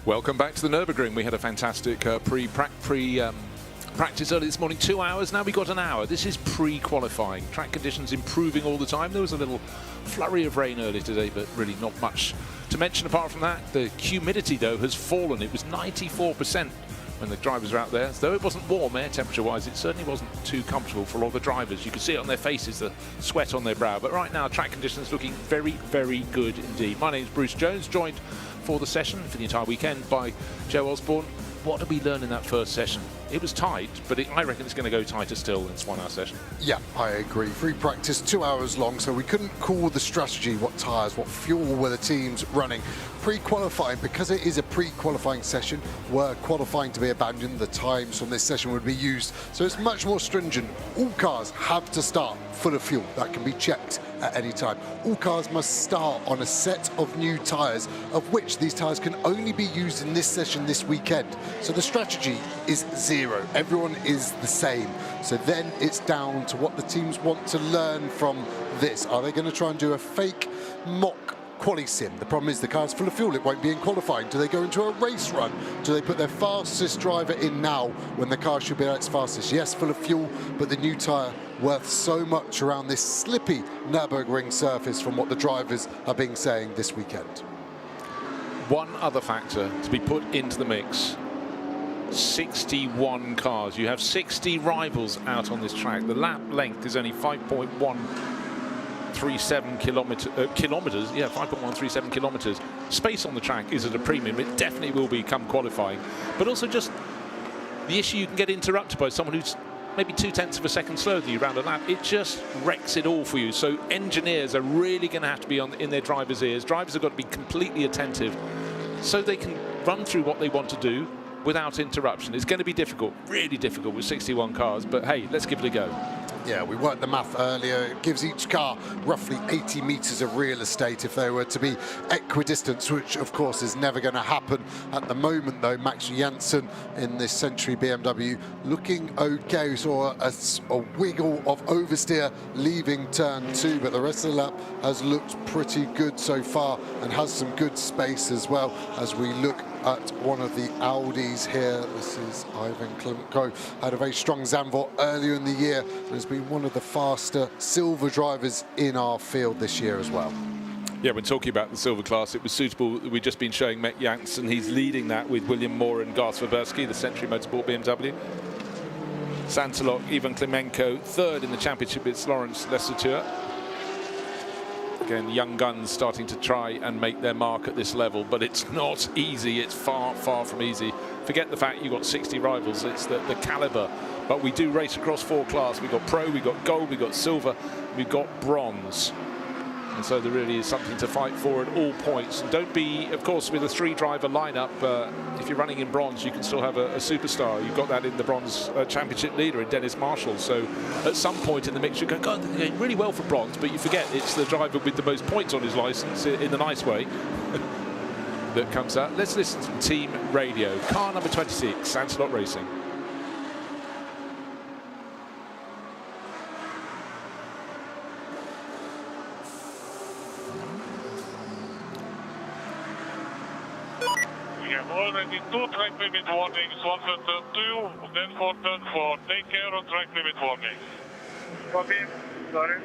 Welcome back to the Nürburgring. We had a fantastic practice early this morning, 2 hours. Now we got an hour. This is pre-qualifying. Track conditions improving all the time. There was a little flurry of rain earlier today, but really not much to mention apart from that. The humidity, though, has fallen. It was 94% when the drivers were out there. Though it wasn't warm air temperature-wise, it certainly wasn't too comfortable for a lot of the drivers. You could see it on their faces, the sweat on their brow. But right now, track conditions looking very, very good indeed. My name's Bruce Jones, joined for the session for the entire weekend by Joe Osborne. What did we learn in that first session? It was tight, but I reckon it's going to go tighter still in this 1 hour session. Yeah, I agree. Free practice, 2 hours long, so we couldn't call the strategy, what tyres, what fuel were the teams running. Pre-qualifying, because it is a pre-qualifying session, were qualifying to be abandoned, the times from this session would be used. So it's much more stringent. All cars have to start full of fuel. That can be checked at any time. All cars must start on a set of new tyres, of which these tyres can only be used in this session this weekend. So the strategy is zero. Everyone is the same. So then it's down to what the teams want to learn from this. Are they going to try and do a fake mock quali sim? The problem is the car's full of fuel, it won't be in qualifying. Do they go into a race run? Do they put their fastest driver in now when the car should be at its fastest? Yes, full of fuel, but the new tyre worth so much around this slippy Nürburgring surface from what the drivers are being saying this weekend. One other factor to be put into the mix: 61 cars. You have 60 rivals out on this track. The lap length is only 5.137 kilometers. Yeah, 5.137 kilometers. Space on the track is at a premium. It definitely will be come qualifying. But also just the issue, you can get interrupted by someone who's maybe 0.2 of a second slower than you around a lap. It just wrecks it all for you. So engineers are really going to have to be in their drivers' ears. Drivers have got to be completely attentive so they can run through what they want to do without interruption. It's going to be difficult, really difficult with 61 cars, but hey, let's give it a go. Yeah, we worked the math earlier. It gives each car roughly 80 metres of real estate if they were to be equidistant, which of course is never going to happen at the moment though. Max Janssen in this Century BMW looking okay. We saw a wiggle of oversteer leaving turn 2, but the rest of the lap has looked pretty good so far and has some good space as well. As we look at one of the Audis here, this is Ivan Klimko, had a very strong Zandvoort earlier in the year and has been one of the faster silver drivers in our field this year as well. Yeah, when talking about the silver class, it was suitable. We've just been showing Max Janssen. He's leading that with William Moore and Gas Verbersky, the Century Motorsport BMW. Santalok, Ivan Klimenko, third in the championship. It's Lawrence Lesuteur. Again, young guns starting to try and make their mark at this level, but it's not easy. It's far, far from easy. Forget the fact you've got 60 rivals. It's the caliber. But we do race across 4 classes. We've got pro, we've got gold, we've got silver, we've got bronze. And so there really is something to fight for at all points. And don't be, of course, with a 3-driver lineup, if you're running in bronze, you can still have a superstar. You've got that in the bronze championship leader in Dennis Marshall. So at some point in the mix, you go, God, they're going really well for bronze, but you forget it's the driver with the most points on his license, in the nice way, that comes out. Let's listen to team radio. Car number 26, Santalok Racing. We have already 2 track limit warnings, one for turn 2, then for turn 4. Take care of track limit warning. Copy. Sorry.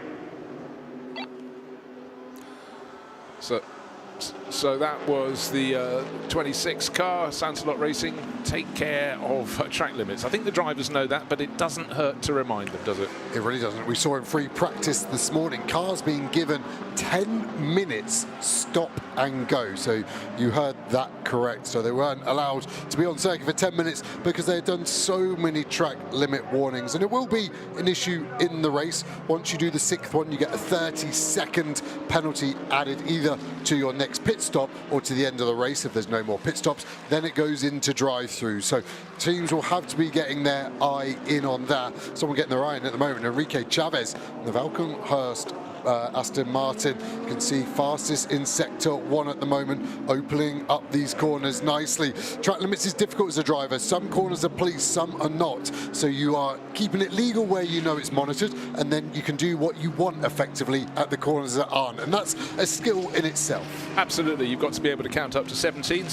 So that was the 26 car, Santalok Racing. Take care of track limits. I think the drivers know that, but it doesn't hurt to remind them, does it? It really doesn't. We saw in free practice this morning, cars being given 10 minutes stop and go. So you heard that correct. So they weren't allowed to be on circuit for 10 minutes because they had done so many track limit warnings. And it will be an issue in the race. Once you do the 6th one, you get a 30-second penalty added either to your next pit stop or to the end of the race. If there's no more pit stops, then it goes into drive-through. So teams will have to be getting their eye in on that. Someone getting their eye in at the moment, Enrique Chavez, the Valkenhurst Aston Martin. You can see fastest in sector 1 at the moment, opening up these corners nicely. Track limits is difficult as a driver. Some corners are policed, some are not. So you are keeping it legal where you know it's monitored, and then you can do what you want effectively at the corners that aren't. And that's a skill in itself. Absolutely. You've got to be able to count up to 17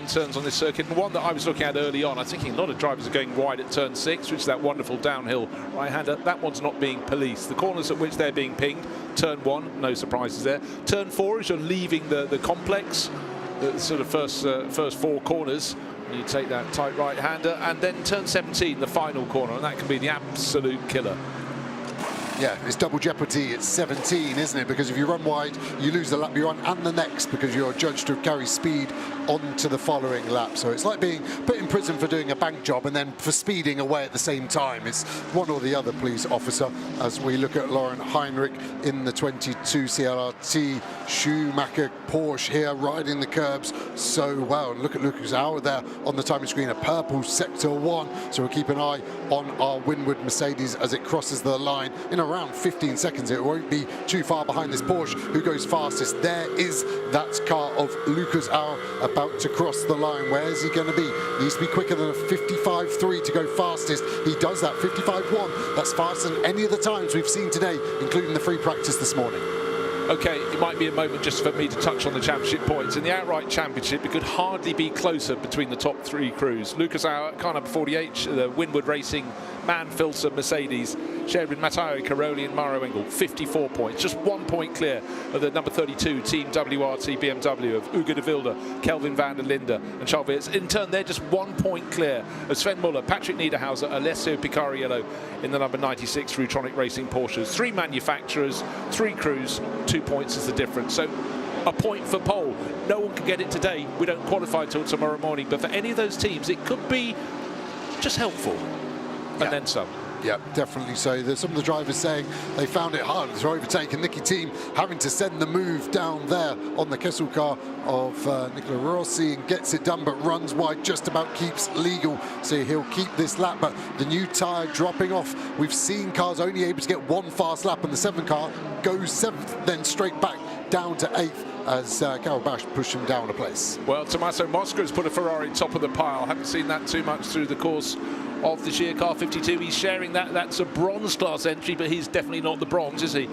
turns on this circuit. And one that I was looking at early on, I was thinking a lot of drivers are going wide at turn 6, which is that wonderful downhill right-hander. That one's not being policed. The corners at which they're being pinged, turn 1, no surprises there. Turn 4 is you're leaving the complex, the sort of first 4 corners. You take that tight right-hander, and then turn 17, the final corner, and that can be the absolute killer. Yeah, it's double jeopardy at 17, isn't it? Because if you run wide, you lose the lap you're on and the next, because you're judged to carry speed onto the following lap. So it's like being put in prison for doing a bank job and then for speeding away at the same time. It's one or the other, police officer, as we look at Lauren Heinrich in the 22 CLRT Schumacher Porsche here, riding the curbs so well. And look at Lucas Auer there on the timing screen, a purple sector 1. So we'll keep an eye on our Winward Mercedes as it crosses the line in around 15 seconds. It won't be too far behind this Porsche. Who goes fastest? There is that car of Lucas Auer about to cross the line. Where is he going to be? He needs to be quicker than a 55.3 to go fastest. He does that. 55.1. That's faster than any of the times we've seen today, including the free practice this morning. Okay, it might be a moment just for me to touch on the championship points. In the outright championship, it could hardly be closer between the top 3 crews. Lucas Auer, car number 48, the Winward Racing Man Filson Mercedes, shared with Matteo Caroli and Mauro Engel, 54 points, just 1 point clear of the number 32 Team WRT BMW of Ugo de Wilde, Kelvin van der Linde and Charles Weerts. In turn, they're just 1 point clear of Sven Muller, Patrick Niederhauser, Alessio Picariello in the number 96 Rutronic Racing Porsches. 3 manufacturers, 3 crews, 2 points is the difference. So a point for pole. No one can get it today. We don't qualify till tomorrow morning. But for any of those teams, it could be just helpful. And then some. Yeah, definitely so. There's some of the drivers saying they found it hard to overtake, and Nicky Thiem having to send the move down there on the Kessel car of Nicola Rossi and gets it done, but runs wide, just about keeps legal. So he'll keep this lap, but the new tyre dropping off. We've seen cars only able to get 1 fast lap, and the 7 car goes 7th, then straight back down to 8th as Karel Basch pushed him down a place. Well, Tommaso Mosca has put a Ferrari top of the pile. Haven't seen that too much through the course of this year. Car 52, he's sharing that. That's a bronze class entry, but he's definitely not the bronze, is he?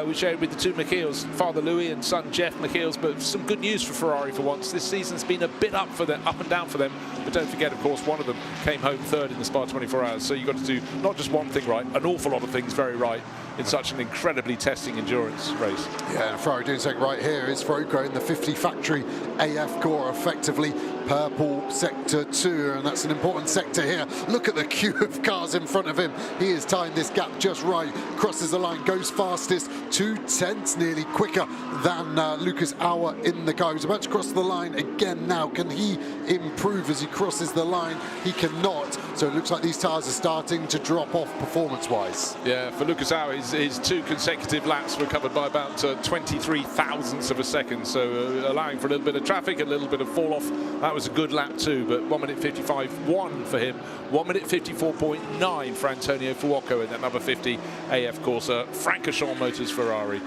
We shared with the 2 Michiels, father Louis and son Jeff Michiels, but some good news for Ferrari for once. This season's been a bit up and down for them, but don't forget, of course, one of them came home 3rd in the Spa 24 Hours, so you've got to do not just one thing right, an awful lot of things very right in such an incredibly testing endurance race. Yeah, and Ferrari doing something right here is Faruko in the 50 factory AF core, effectively purple sector 2, and that's an important sector here. Look at the queue of cars in front of him. He is tying this gap just right, crosses the line, goes fastest, 2/10 nearly quicker than Lucas Auer in the car. He's about to cross the line again now. Can he improve as he crosses the line? He cannot. So it looks like these tyres are starting to drop off performance-wise. Yeah, for Lucas Auer, his 2 consecutive laps were covered by about 23 thousandths of a second, so allowing for a little bit of traffic, a little bit of fall-off. That was a good lap too, but 1 minute 55.1 for him, 1 minute 54.9 for Antonio Fuoco in that number 50 AF Corsa Francorchamps Motors Ferrari.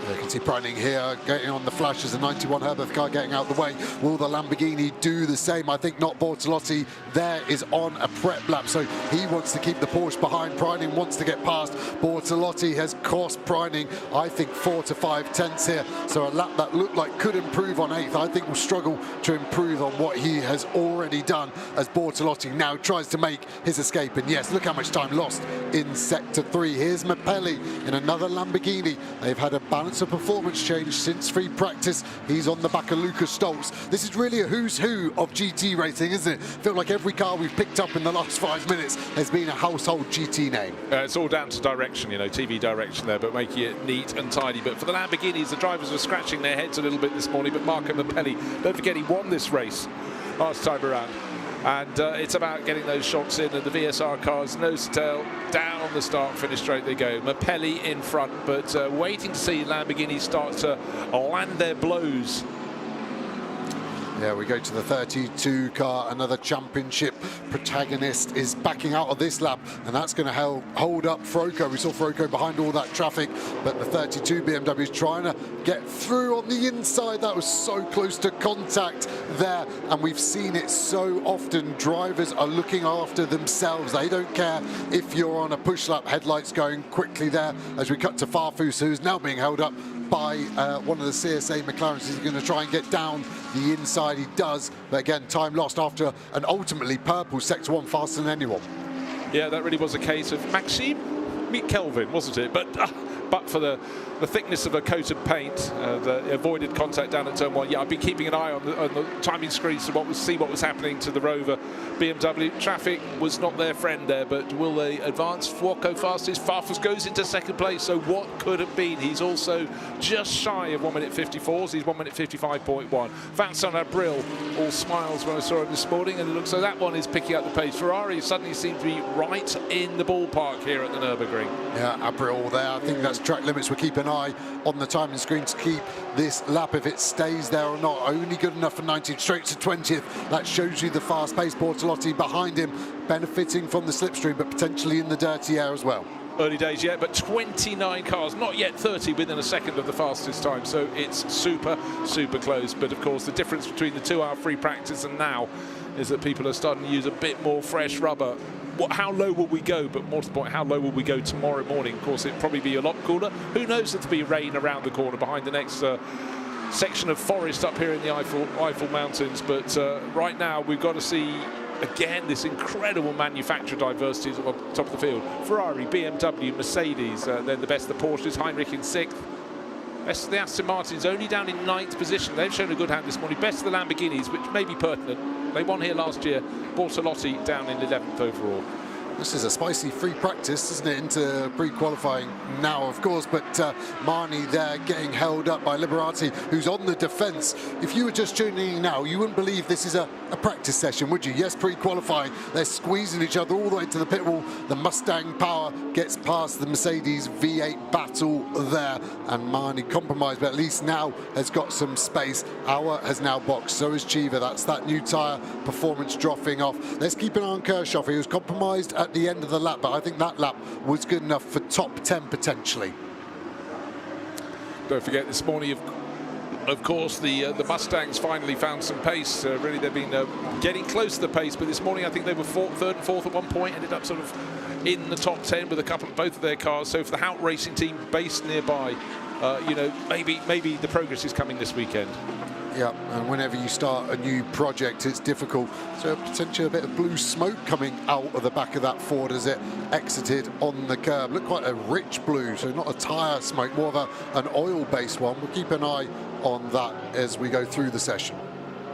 You can see Preining here getting on the flash as the 91 Herberth car getting out of the way. Will the Lamborghini do the same? I think not. Bortolotti there is on a prep lap, so he wants to keep the Porsche behind. Preining wants to get past. Bortolotti has cost Preining, I think, 4 to 5 tenths here. So a lap that looked like could improve on 8th, I think will struggle to improve on what he has already done as Bortolotti now tries to make his escape. And yes, look how much time lost in sector 3. Here's Mapelli in another Lamborghini. They've had a balance of performance change since free practice. He's on the back of Lucas Stoltz. This is really a who's who of GT racing, isn't it? Feel like every car we've picked up in the last 5 minutes has been a household GT name. It's all down to direction, you know, TV direction there, but making it neat and tidy. But for the Lamborghinis, the drivers were scratching their heads a little bit this morning, but Marco Mapelli, don't forget, he won this race last time around. And it's about getting those shots in, and the VSR cars, nose to tail, down the start finish straight they go. Mapelli in front, but waiting to see Lamborghini start to land their blows. Yeah, we go to the 32 car. Another championship protagonist is backing out of this lap, and that's going to hold up Froko. We saw Froko behind all that traffic, but the 32 BMW is trying to get through on the inside. That was so close to contact there, and we've seen it so often. Drivers are looking after themselves. They don't care if you're on a push lap. Headlights going quickly there as we cut to Farfus, who's now being held up by one of the CSA McLarens. He's going to try and get down the inside. He does, but again, time lost after an ultimately purple Sector 1 faster than anyone. Yeah, that really was a case of Maxime Kelvin, wasn't it? But for the thickness of a coat of paint, the avoided contact down at turn 1. Yeah, I've been keeping an eye on the timing screens to see what was happening to the Rover BMW. Traffic was not their friend there, but will they advance? Fuoco fastest. Farfus goes into second place, so what could have been? He's also just shy of 1 minute 54s. He's 1 minute 55.1. Vincent Abril, all smiles when I saw him this morning, and it looks like that one is picking up the pace. Ferrari suddenly seems to be right in the ballpark here at the Nürburgring. Yeah, Abril there. I think that's track limits. We'll keep an eye on the timing screen to keep this lap, if it stays there or not. Only good enough for 19th, straight to 20th. That shows you the fast pace. Bortolotti behind him, benefiting from the slipstream, but potentially in the dirty air as well. Early days yet, but 29 cars, not yet 30 within a second of the fastest time, so it's super close. But of course the difference between the 2-hour free practice and now is that people are starting to use a bit more fresh rubber. How low will we go? But more to the point, how low will we go tomorrow morning? Of course, it'll probably be a lot cooler. Who knows, there'll be rain around the corner behind the next section of forest up here in the Eifel Mountains. But right now, we've got to see, again, this incredible manufacturer diversity at the top of the field. Ferrari, BMW, Mercedes, then the best of the Porsches, Heinrich in 6th. Best of the Aston Martins only down in 9th position. They've shown a good hand this morning. Best of the Lamborghinis, which may be pertinent. They won here last year. Bortolotti down in 11th overall. This is a spicy free practice, isn't it, into pre-qualifying now, of course, but Marni there getting held up by Liberati, who's on the defence. If you were just tuning in now, you wouldn't believe this is a practice session, would you? Yes, pre-qualifying, they're squeezing each other all the way to the pit wall. The Mustang power gets past the Mercedes V8 battle there, and Marni compromised, but at least now has got some space. Auer has now boxed, so is Chiva. That's that new tyre performance dropping off. Let's keep an eye on Kirchhoff. He was compromised at the end of the lap, but I think that lap was good enough for top 10 potentially. Don't forget this morning, of course, the Mustangs finally found some pace. Really, they've been getting close to the pace, but this morning I think they were third and fourth at one point, ended up sort of in the top 10 with both of their cars. So for the Hout Racing team based nearby, you know, maybe the progress is coming this weekend. Yeah, and whenever you start a new project, it's difficult. So potentially a bit of blue smoke coming out of the back of that Ford as it exited on the curb. Looked quite a rich blue, so not a tyre smoke, more of an oil-based one. We'll keep an eye on that as we go through the session.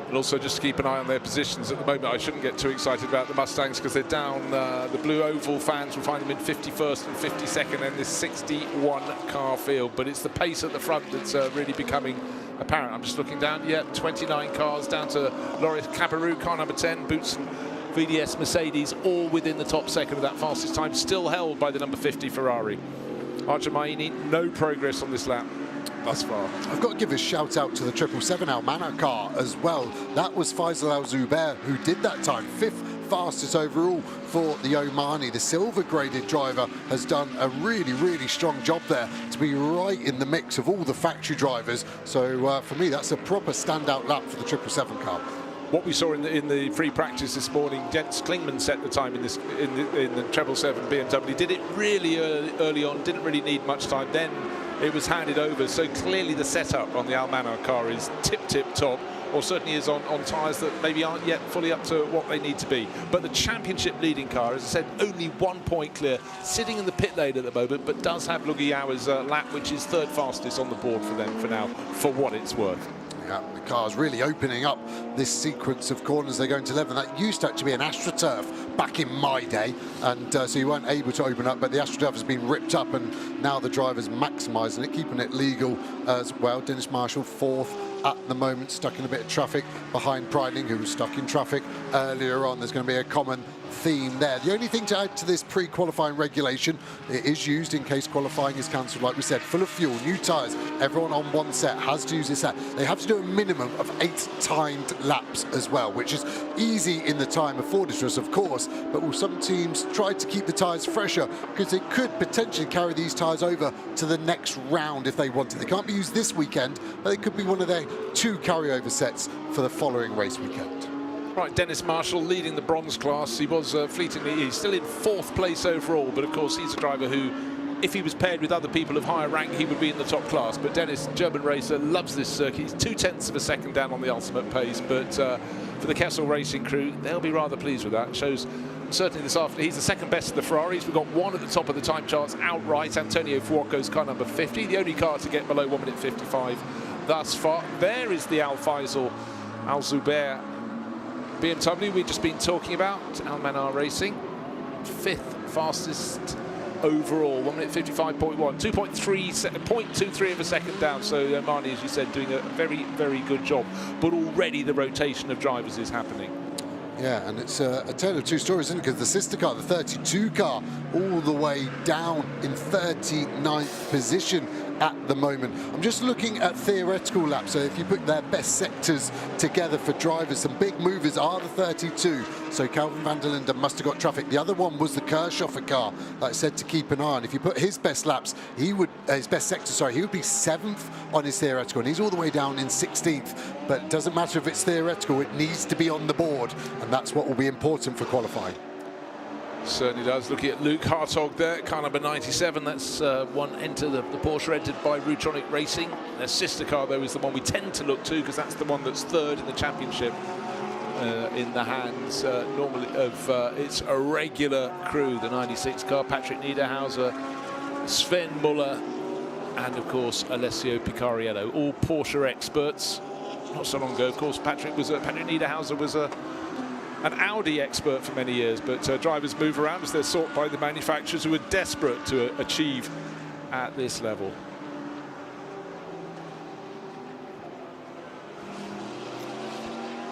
And also just keep an eye on their positions at the moment. I shouldn't get too excited about the Mustangs because they're down. The Blue Oval fans will find them in 51st and 52nd in this 61 car field. But it's the pace at the front that's really becoming apparent. I'm just looking down. Yeah, 29 cars down to Loris Cabarrou, car number 10, Boots and VDS Mercedes, all within the top second of that fastest time, still held by the number 50 Ferrari. Archer Maini, no progress on this lap thus far. I've got to give a shout out to the 777 Almana car as well. That was Faisal Al-Zubair who did that time, 5th fastest overall for the Omani. The silver graded driver has done a really strong job there to be right in the mix of all the factory drivers. So for me, that's a proper standout lap for the 777 car. What we saw in the free practice this morning, Jens Klingman set the time in the 777 BMW. Did it really early on, didn't really need much time. Then it was handed over. So clearly the setup on the Almana car is tip top, or certainly is on tyres that maybe aren't yet fully up to what they need to be. But the championship leading car, as I said, only 1 point clear, sitting in the pit lane at the moment, but does have Lugi Auer's lap, which is 3rd fastest on the board for them for now, for what it's worth. Yeah, the car's really opening up this sequence of corners. They're going to 11. That used to actually be an AstroTurf back in my day, and so you weren't able to open up, but the AstroTurf has been ripped up, and now the driver's maximising it, keeping it legal as well. Dennis Marshall 4th at the moment, stuck in a bit of traffic behind Priding, who was stuck in traffic earlier on. There's going to be a common theme there. The only thing to add to this pre-qualifying regulation, it is used in case qualifying is cancelled, like we said, full of fuel, new tyres, everyone on one set has to use this set. They have to do a minimum of 8 timed laps as well, which is easy in the time afforded to us, of course, but will some teams try to keep the tyres fresher because they could potentially carry these tyres over to the next round if they wanted. They can't be used this weekend, but it could be one of their 2 carryover sets for the following race weekend. Right, Dennis Marshall leading the bronze class. He was fleetingly, he's still in 4th place overall, but of course he's a driver who, if he was paired with other people of higher rank, he would be in the top class. But Dennis, German racer, loves this circuit. He's 0.2 of a second down on the ultimate pace, but for the Kessel Racing crew, they'll be rather pleased with that. It shows certainly this afternoon, he's the second best of the Ferraris. We've got one at the top of the time charts outright, Antonio Fuoco's car number 50, the only car to get below 1 minute 55 thus far. There is the Al Faisal Al Zubair BMW we've just been talking about, Al Manar Racing, 5th fastest overall, 1 minute 55.1, 0.23 of a second down. So Marnie, as you said, doing a very, very good job. But already the rotation of drivers is happening. Yeah, and it's a tale of 2 stories, isn't it? Because the sister car, the 32 car, all the way down in 39th position at the moment. I'm just looking at theoretical laps, so if you put their best sectors together for drivers, some big movers are the 32. So Calvin van der Linden must have got traffic. The other one was the Kirchhoffer car, like I said, to keep an eye on. If you put his best laps, he would, his best sector, sorry, he would be 7th on his theoretical, and he's all the way down in 16th. But it doesn't matter if it's theoretical, it needs to be on the board, and that's what will be important for qualifying. Certainly does. Looking at Luke Hartog there, car number 97. That's one enter, the Porsche entered by Rutronic Racing. Their sister car, though, is the one we tend to look to because that's the one that's 3rd in the championship in the hands normally of its a regular crew, the 96 car, Patrick Niederhauser, Sven Muller, and of course Alessio Picariello, all Porsche experts. Not so long ago, of course, Patrick Niederhauser was an Audi expert for many years, but drivers move around as they're sought by the manufacturers who are desperate to achieve at this level.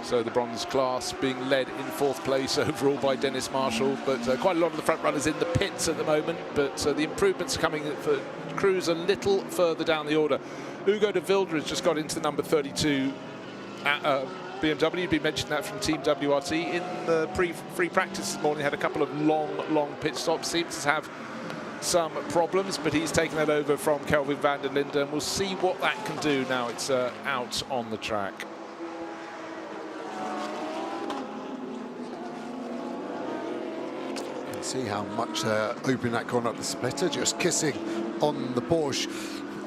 So the bronze class being led in 4th place overall by Dennis Marshall, but quite a lot of the front runners in the pits at the moment, but the improvements are coming for crews a little further down the order. Hugo de Wilde has just got into the number 32 BMW. You'd been mentioning that from Team WRT in the free practice this morning. Had a couple of long pit stops. Seems to have some problems, but he's taken that over from Kelvin van der Linden, and we'll see what that can do now it's out on the track. You can see how much opening that corner up the splitter, just kissing on the Porsche.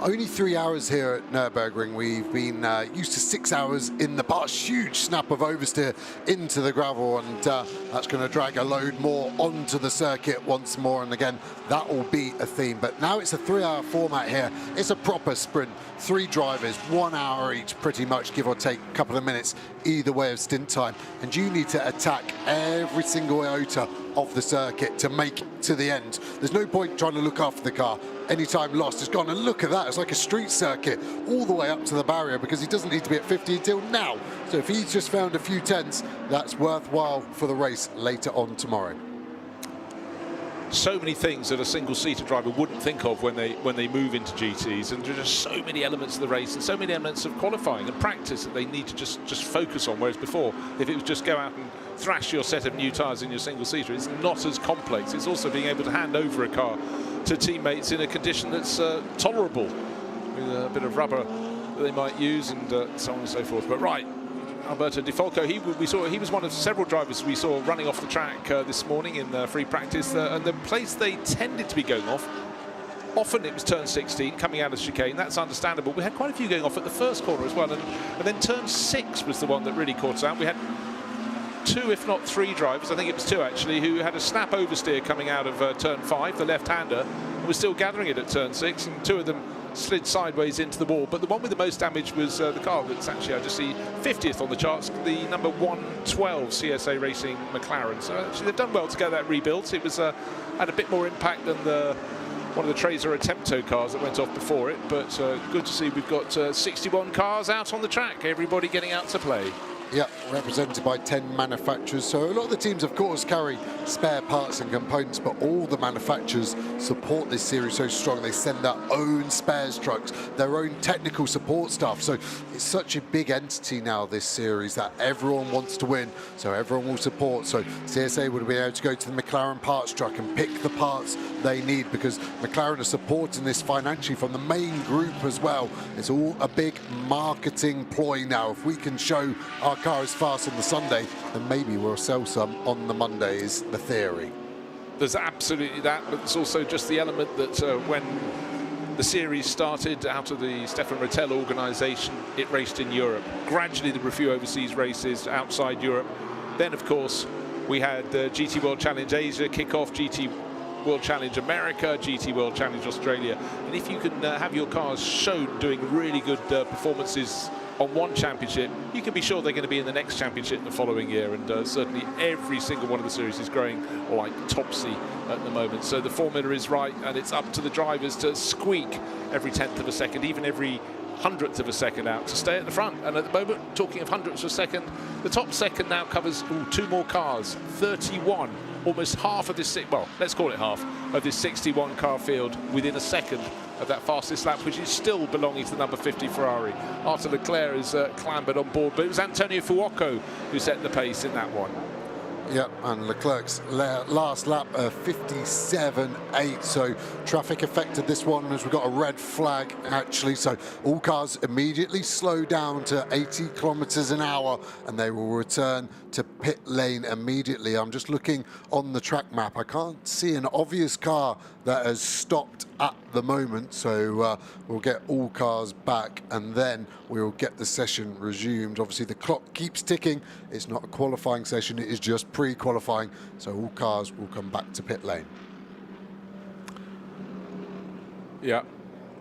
Only 3 hours here at Nürburgring. We've been used to 6 hours in the past. Huge snap of oversteer into the gravel, and that's going to drag a load more onto the circuit once more. And again, that will be a theme. But now it's a 3-hour format here. It's a proper sprint. 3 drivers, 1 hour each, pretty much, give or take a couple of minutes either way of stint time. And you need to attack every single iota of the circuit to make it to the end. There's no point trying to look after the car. Any time lost is gone, and look at that, it's like a street circuit all the way up to the barrier, because he doesn't need to be at 50 until now. So if he's just found a few tenths, that's worthwhile for the race later on tomorrow. So many things that a single-seater driver wouldn't think of when they move into GTs, and there are just so many elements of the race and so many elements of qualifying and practice that they need to just focus on, whereas before, if it was just go out and thrash your set of new tyres in your single-seater, it's not as complex. It's also being able to hand over a car to teammates in a condition that's tolerable, with a bit of rubber that they might use, and so on and so forth. But right, Alberto Di Folco, he was one of several drivers we saw running off the track this morning in free practice, and the place they tended to be going off, often it was turn 16 coming out of chicane. That's understandable. We had quite a few going off at the first corner as well, and then turn 6 was the one that really caught us out. We had 2, if not 3 drivers, I think it was 2 actually, who had a snap oversteer coming out of turn 5, the left-hander, and was still gathering it at turn 6, and 2 of them slid sideways into the wall. But the one with the most damage was the car that's actually, I just see 50th on the charts, the number 112 CSA Racing McLaren. So actually they've done well to get that rebuilt. It was had a bit more impact than one of the Tracer Attempto cars that went off before it, but good to see we've got 61 cars out on the track, everybody getting out to play. Yeah, represented by 10 manufacturers. So a lot of the teams, of course, carry spare parts and components, but all the manufacturers support this series so strong. They send their own spares trucks, their own technical support staff. So it's such a big entity now, this series, that everyone wants to win. So everyone will support. So CSA would be able to go to the McLaren parts truck and pick the parts they need, because McLaren are supporting this financially from the main group as well. It's all a big marketing ploy now. If we can show our car is fast on the Sunday, then maybe we'll sell some on the Monday, is the theory. There's absolutely that, but there's also just the element that when the series started out of the Stefan Rattel organisation, it raced in Europe. Gradually there were a few overseas races outside Europe. Then, of course, we had the GT World Challenge Asia kick off, GT World Challenge America, GT World Challenge Australia. And if you can have your cars shown doing really good performances on one championship, you can be sure they're going to be in the next championship the following year. And certainly every single one of the series is growing like Topsy at the moment. So the formula is right, and it's up to the drivers to squeak every 10th of a second, even every 100th of a second out, to stay at the front. And at the moment, talking of hundredths of a second, the top second now covers 2 more cars, 31. Almost half of this, well, let's call it half of this 61 car field within a second of that fastest lap, which is still belonging to the number 50 Ferrari. Arthur Leclerc has clambered on board, but it was Antonio Fuoco who set the pace in that one. Yep, and Leclerc's last lap 57.8. So traffic affected this one as we got a red flag actually. So all cars immediately slow down to 80 kilometers an hour, and they will return to pit lane immediately. I'm just looking on the track map. I can't see an obvious car that has stopped at the moment, so we'll get all cars back and then we'll get the session resumed. Obviously the clock keeps ticking. It's not a qualifying session, it is just pre-qualifying, so all cars will come back to pit lane. Yeah,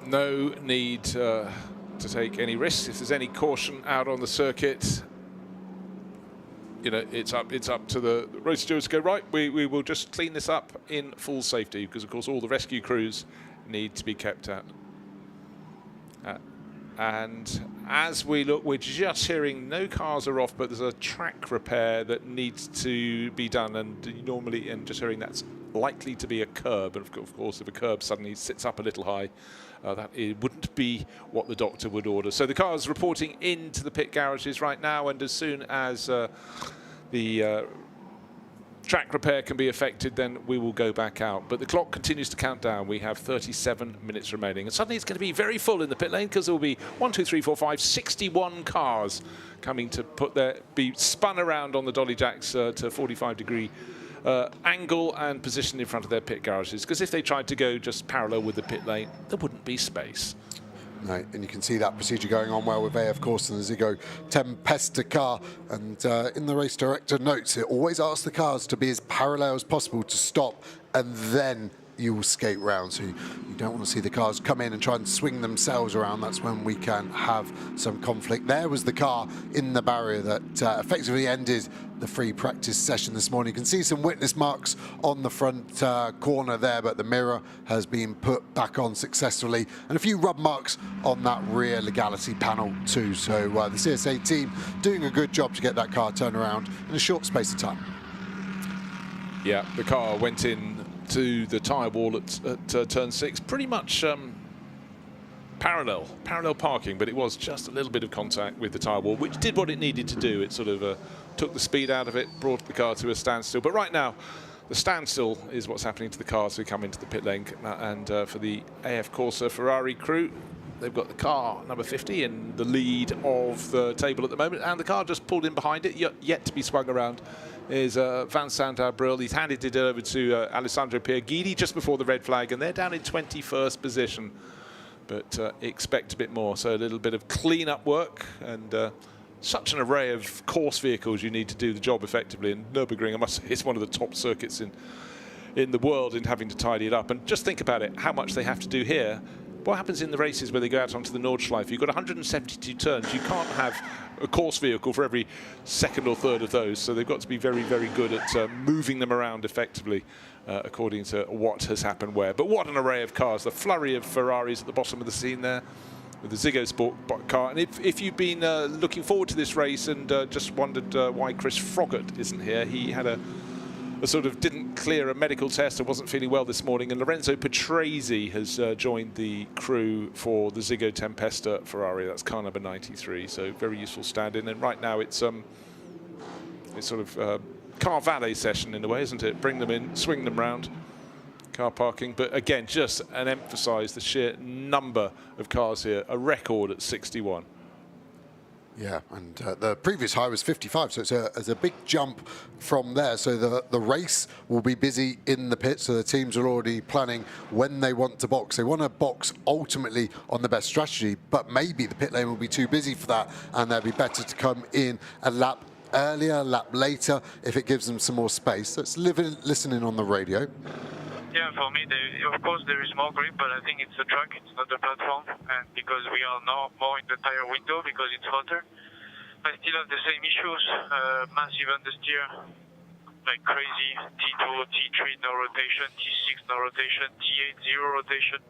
no need to take any risks. If there's any caution out on the circuit, you know, it's up to the race stewards to go, right, we will just clean this up in full safety, because of course all the rescue crews need to be kept at. And as we look, we're just hearing no cars are off, but there's a track repair that needs to be done, and normally, and just hearing that's likely to be a curb. And of course, if a curb suddenly sits up a little high, that it wouldn't be what the doctor would order. So the car's reporting into the pit garages right now, and as soon as the track repair can be effected, then we will go back out. But the clock continues to count down. We have 37 minutes remaining, and suddenly it's going to be very full in the pit lane, because there will be 61 cars coming to be spun around on the dolly jacks to 45-degree angle and positioned in front of their pit garages, because if they tried to go just parallel with the pit lane, there wouldn't be space. No, and you can see that procedure going on well with AF Corse and the Zigo Tempesta car. And in the race director notes, it always asks the cars to be as parallel as possible to stop, and then you will skate round. So you don't want to see the cars come in and try and swing themselves around. That's when we can have some conflict. There was the car in the barrier that effectively ended the free practice session this morning. You can see some witness marks on the front corner there, but the mirror has been put back on successfully, and a few rub marks on that rear legality panel too. So the CSA team doing a good job to get that car turned around in a short space of time. Yeah, the car went in to the tyre wall at turn 6, pretty much parallel parking, but it was just a little bit of contact with the tyre wall, which did what it needed to do. It sort of took the speed out of it, brought the car to a standstill. But right now, the standstill is what's happening to the cars who come into the pit lane. And for the AF Corse Ferrari crew, they've got the car number 50 in the lead of the table at the moment, and the car just pulled in behind it, yet to be swung around, is Vincent Abril. He's handed it over to Alessandro Pierguidi just before the red flag, and they're down in 21st position. But expect a bit more, so a little bit of clean-up work, and such an array of course vehicles you need to do the job effectively. And Nürburgring, I must say, is one of the top circuits in the world in having to tidy it up. And just think about it, how much they have to do here. What happens in the races where they go out onto the Nordschleife? You've got 172 turns. You can't have a course vehicle for every second or third of those. So they've got to be very, very good at moving them around effectively, according to what has happened where. But what an array of cars. The flurry of Ferraris at the bottom of the scene there. with the Ziggo Sport car. And if you've been looking forward to this race and just wondered why Chris Froggatt isn't here, he had a sort of didn't clear a medical test and wasn't feeling well this morning. And Lorenzo Patrese has joined the crew for the Ziggo Tempesta Ferrari. That's car number 93. So very useful stand-in. And right now it's sort of car valet session in a way, isn't it? Bring them in, swing them round. Car parking, but again, just an emphasise the sheer number of cars here. A record at 61. Yeah, and the previous high was 55, so it's a big jump from there. So the race will be busy in the pit, so the teams are already planning when they want to box. They want to box ultimately on the best strategy, but maybe the pit lane will be too busy for that, and they'll be better to come in a lap earlier, a lap later, if it gives them some more space. So it's listening on the radio. Yeah, for me, of course, there is more grip, but I think it's the track, it's not the platform. And because we are now more in the tire window because it's hotter, I still have the same issues. Massive understeer, like crazy. T2, T3, no rotation. T6, no rotation. T8, zero rotation.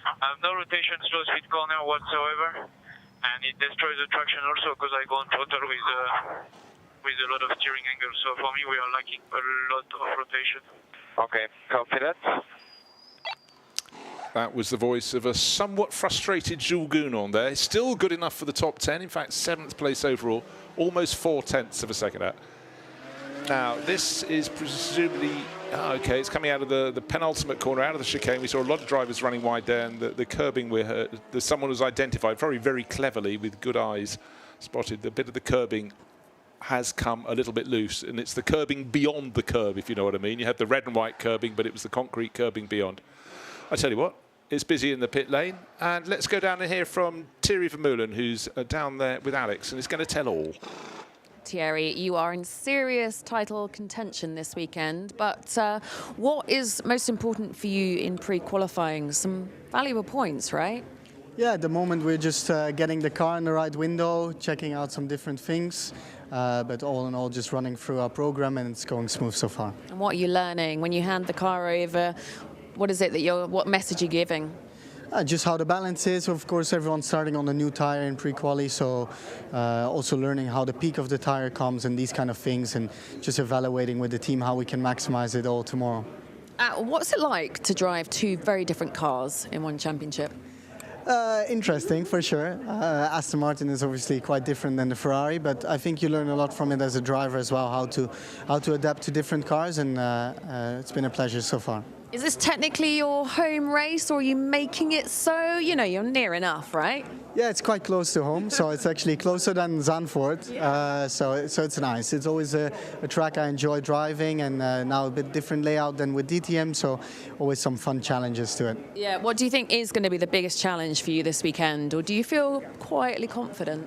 I have no rotation slow speed corner whatsoever. And it destroys the traction also because I go on throttle with a lot of steering angle. So for me, we are lacking a lot of rotation. Okay, copy that. That was the voice of a somewhat frustrated Jules Gounon there. Still good enough for the top 10. In fact, 7th place overall. Almost 4/10 of a second out. Now, this is presumably... okay, it's coming out of the penultimate corner, out of the chicane. We saw a lot of drivers running wide there, and the curbing, someone was identified very, very cleverly with good eyes, spotted the bit of the curbing has come a little bit loose, and it's the curbing beyond the curb, if you know what I mean. You had the red and white curbing, but it was the concrete curbing beyond. I tell you what, it's busy in the pit lane, and let's go down and hear from Thierry Vermeulen, who's down there with Alex, and is going to tell all. Thierry, you are in serious title contention this weekend, but what is most important for you in pre-qualifying? Some valuable points, right? Yeah, at the moment we're just getting the car in the right window, checking out some different things, but all in all just running through our program, and it's going smooth so far. And what are you learning when you hand the car over? What is it that what message are you giving? Just how the balance is. Of course, everyone's starting on a new tire in pre-quali, so also learning how the peak of the tire comes and these kind of things, and just evaluating with the team how we can maximize it all tomorrow. What's it like to drive two very different cars in one championship? Interesting, for sure. Aston Martin is obviously quite different than the Ferrari, but I think you learn a lot from it as a driver as well, how to adapt to different cars, and it's been a pleasure so far. Is this technically your home race, or are you making it so? You know, you're near enough, right? Yeah, it's quite close to home, so it's actually closer than Zandvoort. Yeah. So it's nice. It's always a track I enjoy driving, and now a bit different layout than with DTM, so always some fun challenges to it. Yeah, what do you think is going to be the biggest challenge for you this weekend, or do you feel quietly confident?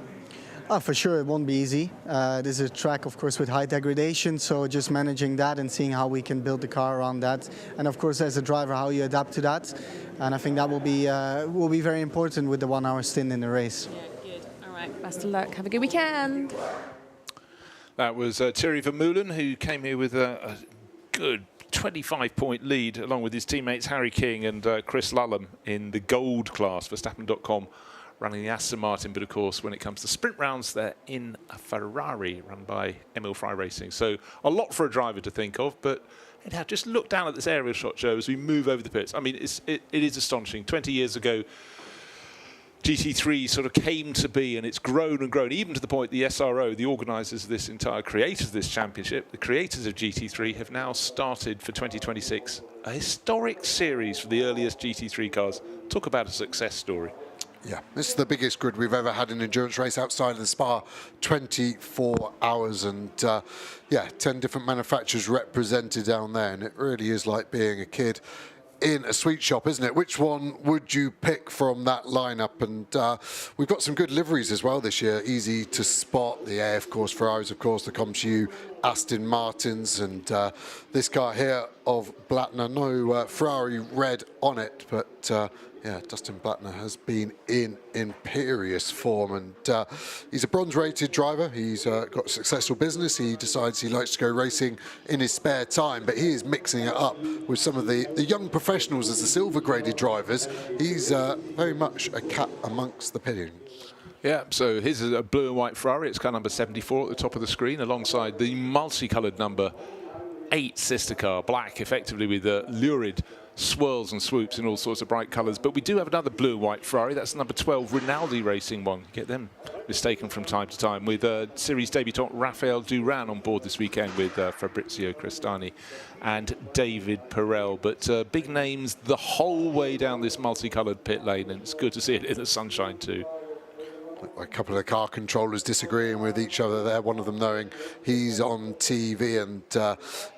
Oh, for sure, it won't be easy. This is a track, of course, with high degradation, so just managing that and seeing how we can build the car around that. And of course, as a driver, how you adapt to that. And I think that will be very important with the 1 hour stint in the race. Yeah, good. All right, best of luck. Have a good weekend. That was Thierry Vermeulen, who came here with a good 25-point lead, along with his teammates Harry King and Chris Lullum in the gold class for Verstappen.com. Running the Aston Martin, but of course, when it comes to sprint rounds, they're in a Ferrari run by Emil Frey Racing. So a lot for a driver to think of, but just look down at this aerial shot, Joe, as we move over the pits. I mean, it is astonishing. 20 years ago, GT3 sort of came to be, and it's grown and grown, even to the point the SRO, the organisers of this entire, creators of this championship, the creators of GT3, have now started for 2026 a historic series for the earliest GT3 cars. Talk about a success story. Yeah, this is the biggest grid we've ever had in an endurance race outside of the Spa, 24 hours, and yeah, 10 different manufacturers represented down there, and it really is like being a kid in a sweet shop, isn't it? Which one would you pick from that lineup? And we've got some good liveries as well this year, easy to spot. The AF course, Ferraris, of course, the ComSU Aston Martins, and this car here of Blattner, no Ferrari red on it, but yeah, Dustin Blattner has been in imperious form, and he's a bronze-rated driver. He's got a successful business. He decides he likes to go racing in his spare time, but he is mixing it up with some of the young professionals as the silver-graded drivers. He's very much a cat amongst the pigeons. Yeah, so his is a blue and white Ferrari. It's car number 74 at the top of the screen, alongside the multicoloured number 8 sister car, black, effectively with lurid swirls and swoops in all sorts of bright colours. But we do have another blue and white Ferrari. That's number 12 Rinaldi Racing one. You get them mistaken from time to time, with series debutant Rafael Duran on board this weekend with Fabrizio Crestani and David Perel. But big names the whole way down this multicoloured pit lane, and it's good to see it in the sunshine too. A couple of the car controllers disagreeing with each other there, one of them knowing he's on TV, and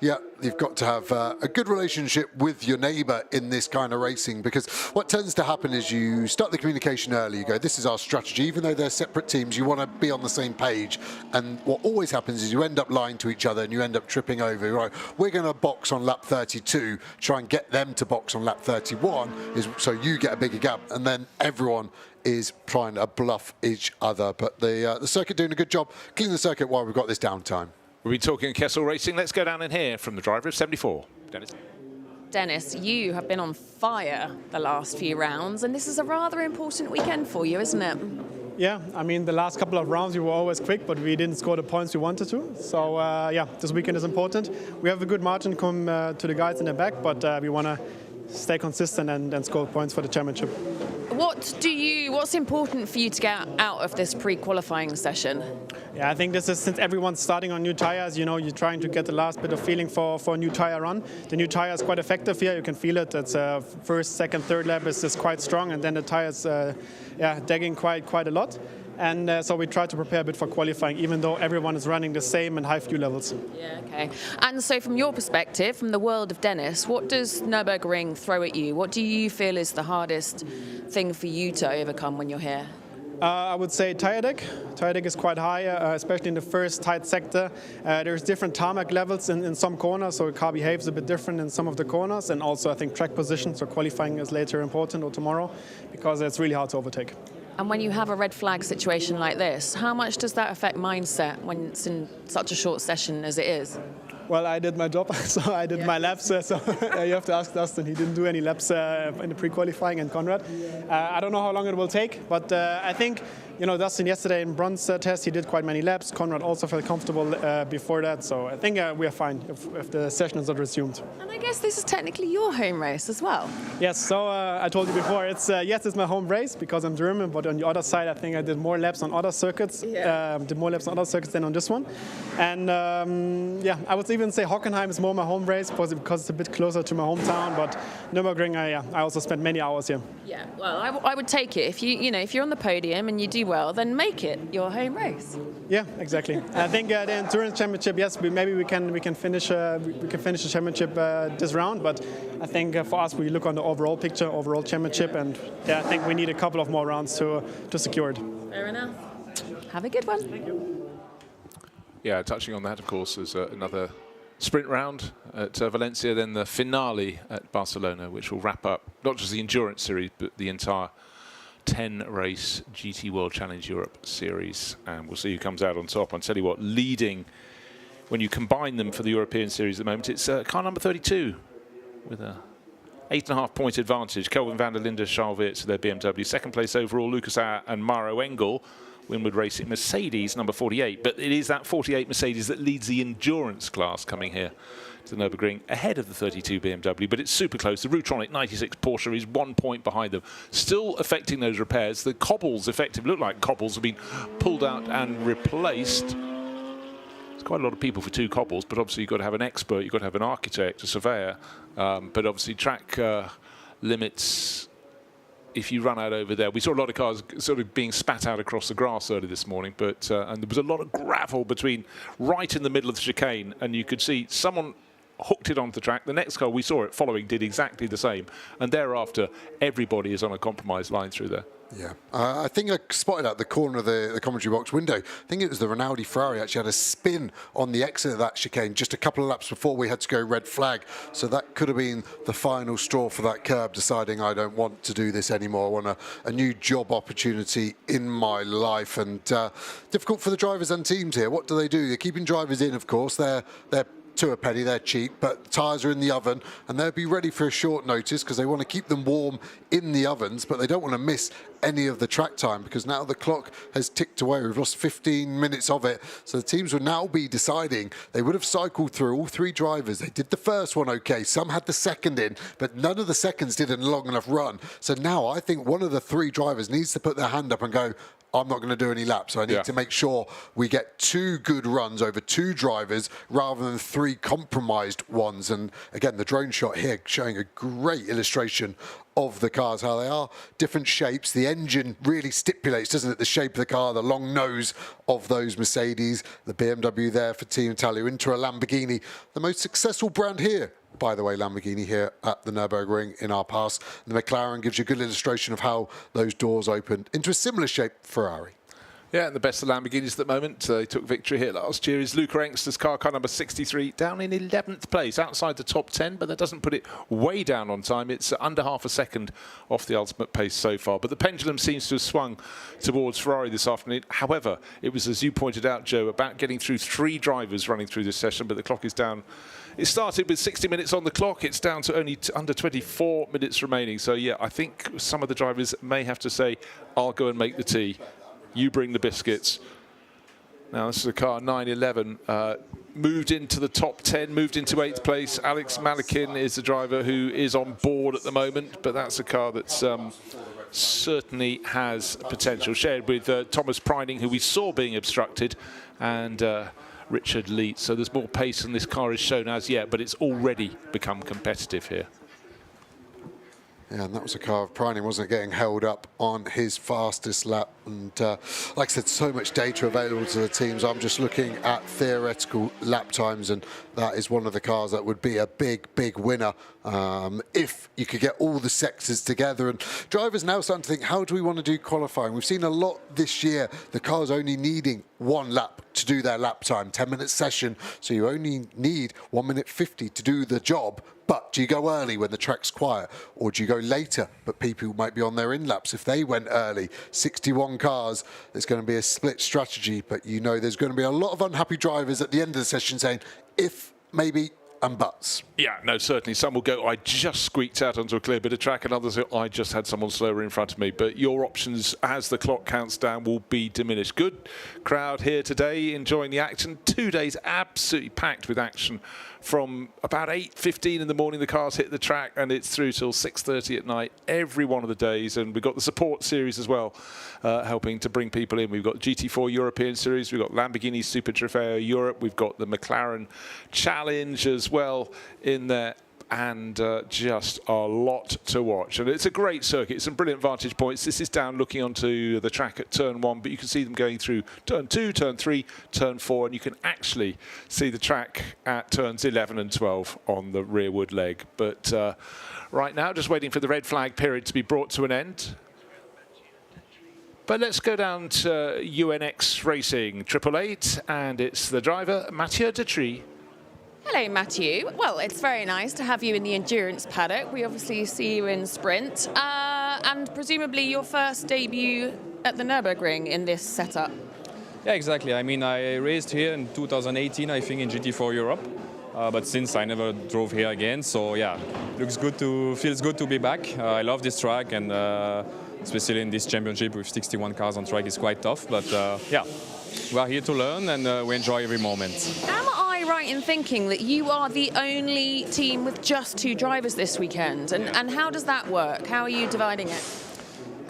yeah, you've got to have a good relationship with your neighbour in this kind of racing, because what tends to happen is you start the communication early. You go, this is our strategy. Even though they're separate teams, you want to be on the same page, and what always happens is you end up lying to each other and you end up tripping over. Right, we're going to box on lap 32, try and get them to box on lap 31, so you get a bigger gap, and then everyone is trying to bluff each other. But the circuit doing a good job cleaning the circuit while we've got this downtime. We'll be talking Kessel Racing. Let's go down in here from the driver of 74, Dennis. Dennis, you have been on fire the last few rounds, and this is a rather important weekend for you, isn't it? Yeah, I mean, the last couple of rounds we were always quick, but we didn't score the points we wanted to. So yeah, this weekend is important. We have a good margin come to the guys in the back, but we want to stay consistent and score points for the championship. What's important for you to get out of this pre-qualifying session? Yeah, I think this is, since everyone's starting on new tires, you know, you're trying to get the last bit of feeling for a new tire run. The new tire is quite effective here. You can feel it. It's first, second, third lap is quite strong, and then the tire's dagging quite a lot. And so we try to prepare a bit for qualifying, even though everyone is running the same and high fuel levels. Yeah, okay. And so from your perspective, from the world of Dennis, what does Nürburgring throw at you? What do you feel is the hardest thing for you to overcome when you're here? I would say tire deck. Tire deck is quite high, especially in the first tight sector. There's different tarmac levels in some corners, so the car behaves a bit different in some of the corners. And also, I think track position, so qualifying is later important, or tomorrow, because it's really hard to overtake. And when you have a red flag situation like this, how much does that affect mindset when it's in such a short session as it is? Well, I did my job, so I did my laps. So you have to ask Dustin. He didn't do any laps in the pre-qualifying, and Conrad. I don't know how long it will take, but I think, you know, Dustin yesterday in bronze test, he did quite many laps. Conrad also felt comfortable before that, so I think we are fine if the session is not resumed. And I guess this is technically your home race as well. Yes, so I told you before, it's yes, it's my home race because I'm German, but on the other side, I think I did more laps on other circuits, than on this one. And yeah, I would even say Hockenheim is more my home race because it's a bit closer to my hometown. But Nürburgring, I also spent many hours here. Yeah, well, I would take it if if you're on the podium and you do well, then make it your home race. Yeah, exactly. I think the endurance championship, yes, maybe we can finish the championship this round. But I think for us, we look on the overall picture, overall championship, and yeah, I think we need a couple of more rounds to secure it. Fair enough. Have a good one. Thank you. Yeah, touching on that, of course, there's another sprint round at Valencia, then the finale at Barcelona, which will wrap up not just the Endurance Series, but the entire 10-race GT World Challenge Europe Series. And we'll see who comes out on top. I'll tell you what, leading, when you combine them for the European Series at the moment, it's car number 32 with a 8.5-point advantage. Kelvin van der Linde, Charles Weerts, their BMW. Second place overall, Lucas Auer and Maro Engel. Winwood Racing Mercedes, number 48. But it is that 48 Mercedes that leads the endurance class coming here to the Nürburgring, ahead of the 32 BMW. But it's super close. The Rutronic 96 Porsche is 1 point behind them. Still affecting those repairs. The cobbles, effectively, look like cobbles, have been pulled out and replaced. There's quite a lot of people for 2 cobbles, but obviously you've got to have an expert, you've got to have an architect, a surveyor. But obviously track limits, if you run out over there. We saw a lot of cars sort of being spat out across the grass early this morning, but and there was a lot of gravel between right in the middle of the chicane, and you could see someone hooked it onto the track. The next car we saw it following did exactly the same. And thereafter, everybody is on a compromised line through there. Yeah, I think I spotted out the corner of the commentary box window. I think it was the Rinaldi Ferrari actually had a spin on the exit of that chicane just a couple of laps before we had to go red flag. So that could have been the final straw for that curb, deciding I don't want to do this anymore. I want a new job opportunity in my life. And difficult for the drivers and teams here. What do? They're keeping drivers in, of course. They're to a penny, they're cheap, but tyres are in the oven and they'll be ready for a short notice because they want to keep them warm in the ovens, but they don't want to miss any of the track time because now the clock has ticked away. We've lost 15 minutes of it. So the teams will now be deciding. They would have cycled through all three drivers. They did the first one okay. Some had the second in, but none of the seconds did a long enough run. So now I think one of the three drivers needs to put their hand up and go, I'm not going to do any laps. So I need to make sure we get 2 good runs over 2 drivers rather than 3 compromised ones. And again, the drone shot here showing a great illustration of the cars, how they are different shapes. The engine really stipulates, doesn't it, the shape of the car, the long nose of those Mercedes, the BMW there for Team Italia, into a Lamborghini, the most successful brand here. By the way, Lamborghini here at the Nürburgring in our pass. And the McLaren gives you a good illustration of how those doors opened into a similar shape Ferrari. Yeah, and the best of Lamborghinis at the moment. They took victory here last year. Is Luca Engster's car number 63, down in 11th place, outside the top 10, but that doesn't put it way down on time. It's under half a second off the ultimate pace so far. But the pendulum seems to have swung towards Ferrari this afternoon. However, it was, as you pointed out, Joe, about getting through 3 drivers running through this session, but the clock is down. It started with 60 minutes on the clock. It's down to only under 24 minutes remaining. So, yeah, I think some of the drivers may have to say, I'll go and make the tea. You bring the biscuits. Now, this is a car 911. Moved into the top 10, moved into 8th place. Alex Malikin is the driver who is on board at the moment, but that's a car that's certainly has potential. Shared with Thomas Preining, who we saw being obstructed, and Richard Leet. So there's more pace than this car is shown as yet, but it's already become competitive here. Yeah, and that was a car of Preining, wasn't it, getting held up on his fastest lap. And like I said, so much data available to the teams. I'm just looking at theoretical lap times, and that is one of the cars that would be a big, big winner if you could get all the sectors together. And drivers now starting to think, how do we want to do qualifying? We've seen a lot this year, the cars only needing 1 lap to do their lap time, 10-minute session, so you only need 1 minute 50 to do the job. But do you go early when the track's quiet, or do you go later, but people might be on their in-laps if they went early? 61 cars, there's going to be a split strategy, but you know there's going to be a lot of unhappy drivers at the end of the session saying, if, maybe, and buts. Yeah, no, certainly. Some will go, I just squeaked out onto a clear bit of track, and others, I just had someone slower in front of me. But your options, as the clock counts down, will be diminished. Good crowd here today, enjoying the action. 2 days absolutely packed with action. From about 8:15 in the morning, the cars hit the track, and it's through till 6:30 at night, every one of the days. And we've got the support series as well, helping to bring people in. We've got GT4 European Series, we've got Lamborghini Super Trofeo Europe, we've got the McLaren Challenge as well in there. And just a lot to watch. And it's a great circuit, some brilliant vantage points. This is down looking onto the track at turn 1, but you can see them going through turn 2, turn 3, turn 4, and you can actually see the track at turns 11 and 12 on the rearward leg. But right now, just waiting for the red flag period to be brought to an end. But let's go down to UNX Racing 888, and it's the driver, Mathieu Detry. Hello, Matthew. Well, it's very nice to have you in the endurance paddock. We obviously see you in sprint, and presumably your first debut at the Nürburgring in this setup. Yeah, exactly. I mean, I raced here in 2018, I think, in GT4 Europe. But since I never drove here again, so yeah, feels good to be back. I love this track, and especially in this championship with 61 cars on track is quite tough. But yeah, we are here to learn, and we enjoy every moment. Am I right in thinking that you are the only team with just 2 drivers this weekend? And how does that work? How are you dividing it?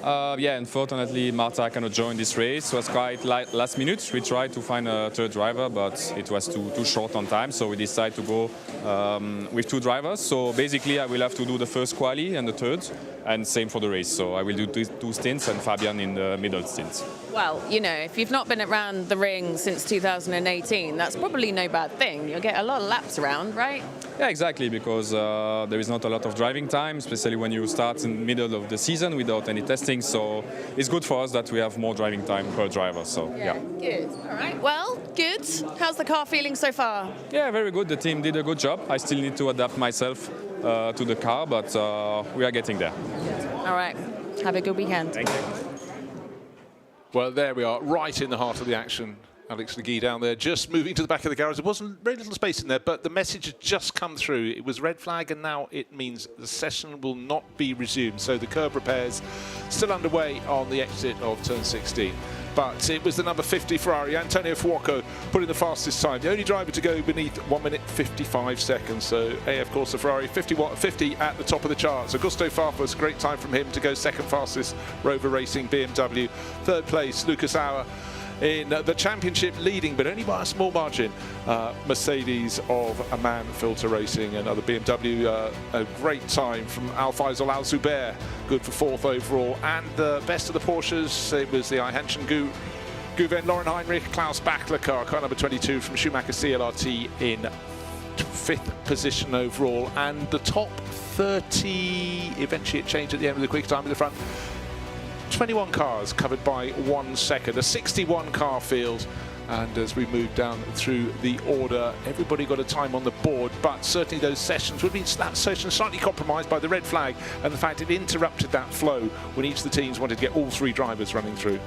Yeah, unfortunately, Marta cannot join this race. It was quite last minute. We tried to find a 3rd driver, but it was too short on time, so we decided to go with 2 drivers. So basically, I will have to do the first quali and the 3rd, and same for the race. So I will do 2 stints and Fabian in the middle stints. Well, you know, if you've not been around the ring since 2018, that's probably no bad thing. You'll get a lot of laps around, right? Yeah, exactly, because there is not a lot of driving time, especially when you start in the middle of the season without any testing. So it's good for us that we have more driving time per driver. So yeah. Good. All right. Well, good. How's the car feeling so far? Yeah, very good. The team did a good job. I still need to adapt myself to the car, but we are getting there. All right. Have a good weekend. Thank you. Well, there we are, right in the heart of the action. Alex Legee down there, just moving to the back of the garage. There wasn't very little space in there, but the message had just come through. It was red flag, and now it means the session will not be resumed. So the curb repairs still underway on the exit of turn 16. But it was the number 50 Ferrari, Antonio Fuoco, putting the fastest time. The only driver to go beneath 1 minute 55 seconds. So AF Corsa Ferrari 50 at the top of the charts. Augusto Farfus, great time from him to go second fastest. Rover Racing BMW. Third place, Lucas Auer in the championship, leading, but only by a small margin. Mercedes of Aman Filter Racing and other BMW. A great time from Al-Faisal Al-Zubair, good for fourth overall. And the best of the Porsches, it was the Eihanchen Guven, Lauren Heinrich, Klaus Bachler car number 22 from Schumacher CLRT in fifth position overall. And the top 30, eventually it changed at the end with the quick time in the front. 21 cars covered by 1 second, a 61 car field. And as we move down through the order, everybody got a time on the board, but certainly those sessions would have been that session slightly compromised by the red flag and the fact it interrupted that flow when each of the teams wanted to get all 3 drivers running through.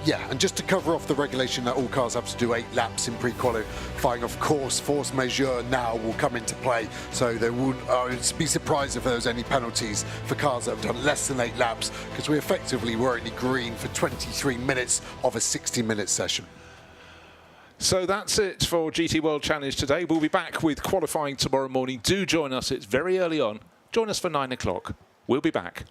Yeah, and just to cover off the regulation that all cars have to do 8 laps in pre-qualifying, of course, force majeure now will come into play. So they wouldn't be surprised if there was any penalties for cars that have done less than 8 laps, because we effectively were only green for 23 minutes of a 60-minute session. So that's it for GT World Challenge today. We'll be back with qualifying tomorrow morning. Do join us. It's very early on. Join us for 9 o'clock. We'll be back.